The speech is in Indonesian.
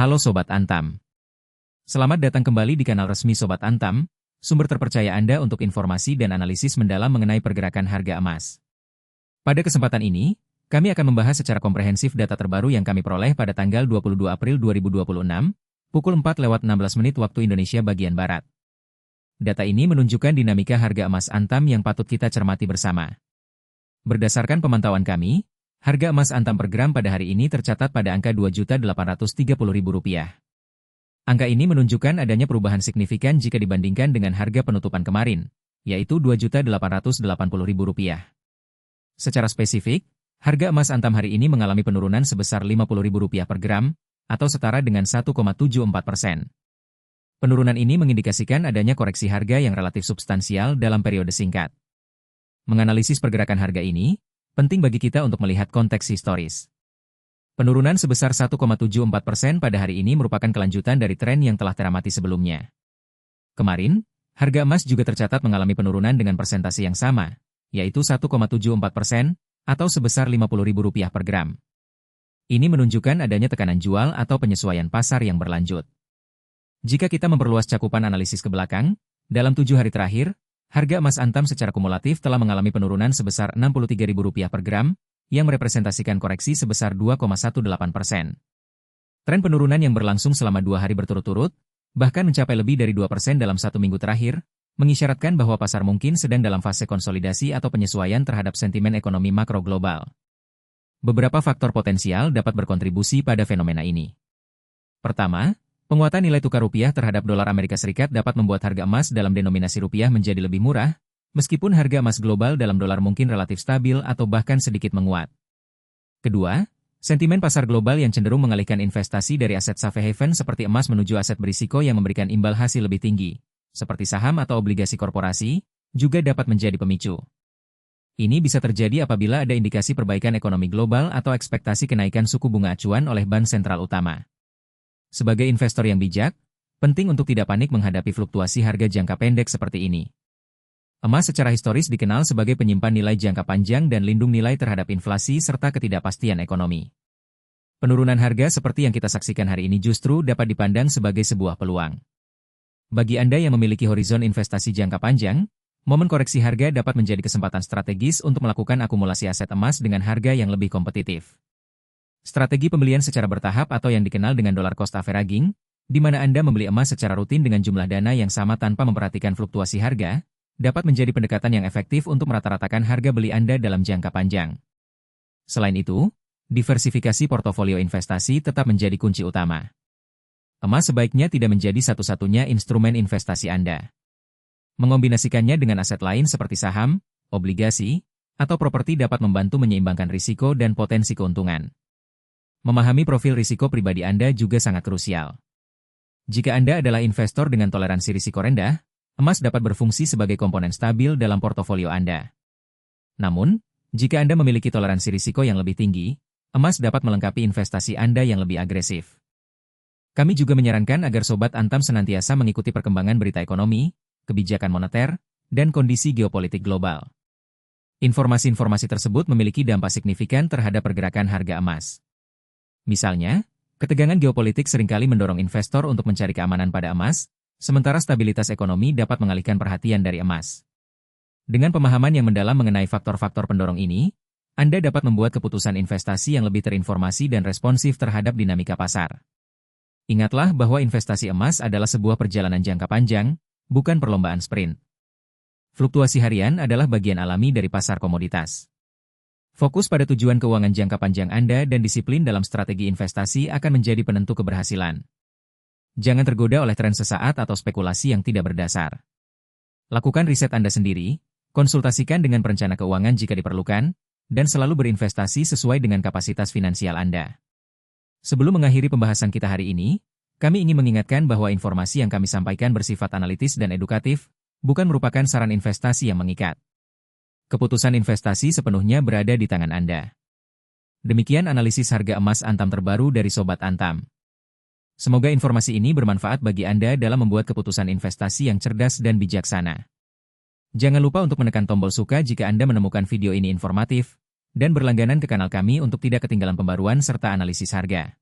Halo Sobat Antam. Selamat datang kembali di kanal resmi Sobat Antam, sumber terpercaya Anda untuk informasi dan analisis mendalam mengenai pergerakan harga emas. Pada kesempatan ini, kami akan membahas secara komprehensif data terbaru yang kami peroleh pada tanggal 22 April 2026, pukul 4:16 waktu Indonesia bagian Barat. Data ini menunjukkan dinamika harga emas Antam yang patut kita cermati bersama. Berdasarkan pemantauan kami, harga emas Antam per gram pada hari ini tercatat pada angka Rp2.830.000. Angka ini menunjukkan adanya perubahan signifikan jika dibandingkan dengan harga penutupan kemarin, yaitu Rp2.880.000. Secara spesifik, harga emas Antam hari ini mengalami penurunan sebesar Rp50.000 per gram, atau setara dengan 1,74%. Penurunan ini mengindikasikan adanya koreksi harga yang relatif substansial dalam periode singkat. Menganalisis pergerakan harga ini, penting bagi kita untuk melihat konteks historis. Penurunan sebesar 1,74% pada hari ini merupakan kelanjutan dari tren yang telah teramati sebelumnya. Kemarin, harga emas juga tercatat mengalami penurunan dengan persentase yang sama, yaitu 1,74% atau sebesar Rp50.000 per gram. Ini menunjukkan adanya tekanan jual atau penyesuaian pasar yang berlanjut. Jika kita memperluas cakupan analisis ke belakang, dalam 7 hari terakhir, harga emas Antam secara kumulatif telah mengalami penurunan sebesar Rp63.000 per gram, yang merepresentasikan koreksi sebesar 2,18%. Tren penurunan yang berlangsung selama 2 hari berturut-turut, bahkan mencapai lebih dari 2% dalam 1 minggu terakhir, mengisyaratkan bahwa pasar mungkin sedang dalam fase konsolidasi atau penyesuaian terhadap sentimen ekonomi makro global. Beberapa faktor potensial dapat berkontribusi pada fenomena ini. Pertama, penguatan nilai tukar rupiah terhadap dolar Amerika Serikat dapat membuat harga emas dalam denominasi rupiah menjadi lebih murah, meskipun harga emas global dalam dolar mungkin relatif stabil atau bahkan sedikit menguat. Kedua, sentimen pasar global yang cenderung mengalihkan investasi dari aset safe haven seperti emas menuju aset berisiko yang memberikan imbal hasil lebih tinggi, seperti saham atau obligasi korporasi, juga dapat menjadi pemicu. Ini bisa terjadi apabila ada indikasi perbaikan ekonomi global atau ekspektasi kenaikan suku bunga acuan oleh bank sentral utama. Sebagai investor yang bijak, penting untuk tidak panik menghadapi fluktuasi harga jangka pendek seperti ini. Emas secara historis dikenal sebagai penyimpan nilai jangka panjang dan lindung nilai terhadap inflasi serta ketidakpastian ekonomi. Penurunan harga seperti yang kita saksikan hari ini justru dapat dipandang sebagai sebuah peluang. Bagi Anda yang memiliki horizon investasi jangka panjang, momen koreksi harga dapat menjadi kesempatan strategis untuk melakukan akumulasi aset emas dengan harga yang lebih kompetitif. Strategi pembelian secara bertahap atau yang dikenal dengan dollar cost averaging, di mana Anda membeli emas secara rutin dengan jumlah dana yang sama tanpa memperhatikan fluktuasi harga, dapat menjadi pendekatan yang efektif untuk merata-ratakan harga beli Anda dalam jangka panjang. Selain itu, diversifikasi portofolio investasi tetap menjadi kunci utama. Emas sebaiknya tidak menjadi satu-satunya instrumen investasi Anda. Mengombinasikannya dengan aset lain seperti saham, obligasi, atau properti dapat membantu menyeimbangkan risiko dan potensi keuntungan. Memahami profil risiko pribadi Anda juga sangat krusial. Jika Anda adalah investor dengan toleransi risiko rendah, emas dapat berfungsi sebagai komponen stabil dalam portofolio Anda. Namun, jika Anda memiliki toleransi risiko yang lebih tinggi, emas dapat melengkapi investasi Anda yang lebih agresif. Kami juga menyarankan agar Sobat Antam senantiasa mengikuti perkembangan berita ekonomi, kebijakan moneter, dan kondisi geopolitik global. Informasi-informasi tersebut memiliki dampak signifikan terhadap pergerakan harga emas. Misalnya, ketegangan geopolitik seringkali mendorong investor untuk mencari keamanan pada emas, sementara stabilitas ekonomi dapat mengalihkan perhatian dari emas. Dengan pemahaman yang mendalam mengenai faktor-faktor pendorong ini, Anda dapat membuat keputusan investasi yang lebih terinformasi dan responsif terhadap dinamika pasar. Ingatlah bahwa investasi emas adalah sebuah perjalanan jangka panjang, bukan perlombaan sprint. Fluktuasi harian adalah bagian alami dari pasar komoditas. Fokus pada tujuan keuangan jangka panjang Anda dan disiplin dalam strategi investasi akan menjadi penentu keberhasilan. Jangan tergoda oleh tren sesaat atau spekulasi yang tidak berdasar. Lakukan riset Anda sendiri, konsultasikan dengan perencana keuangan jika diperlukan, dan selalu berinvestasi sesuai dengan kapasitas finansial Anda. Sebelum mengakhiri pembahasan kita hari ini, kami ingin mengingatkan bahwa informasi yang kami sampaikan bersifat analitis dan edukatif, bukan merupakan saran investasi yang mengikat. Keputusan investasi sepenuhnya berada di tangan Anda. Demikian analisis harga emas Antam terbaru dari Sobat Antam. Semoga informasi ini bermanfaat bagi Anda dalam membuat keputusan investasi yang cerdas dan bijaksana. Jangan lupa untuk menekan tombol suka jika Anda menemukan video ini informatif, dan berlangganan ke kanal kami untuk tidak ketinggalan pembaruan serta analisis harga.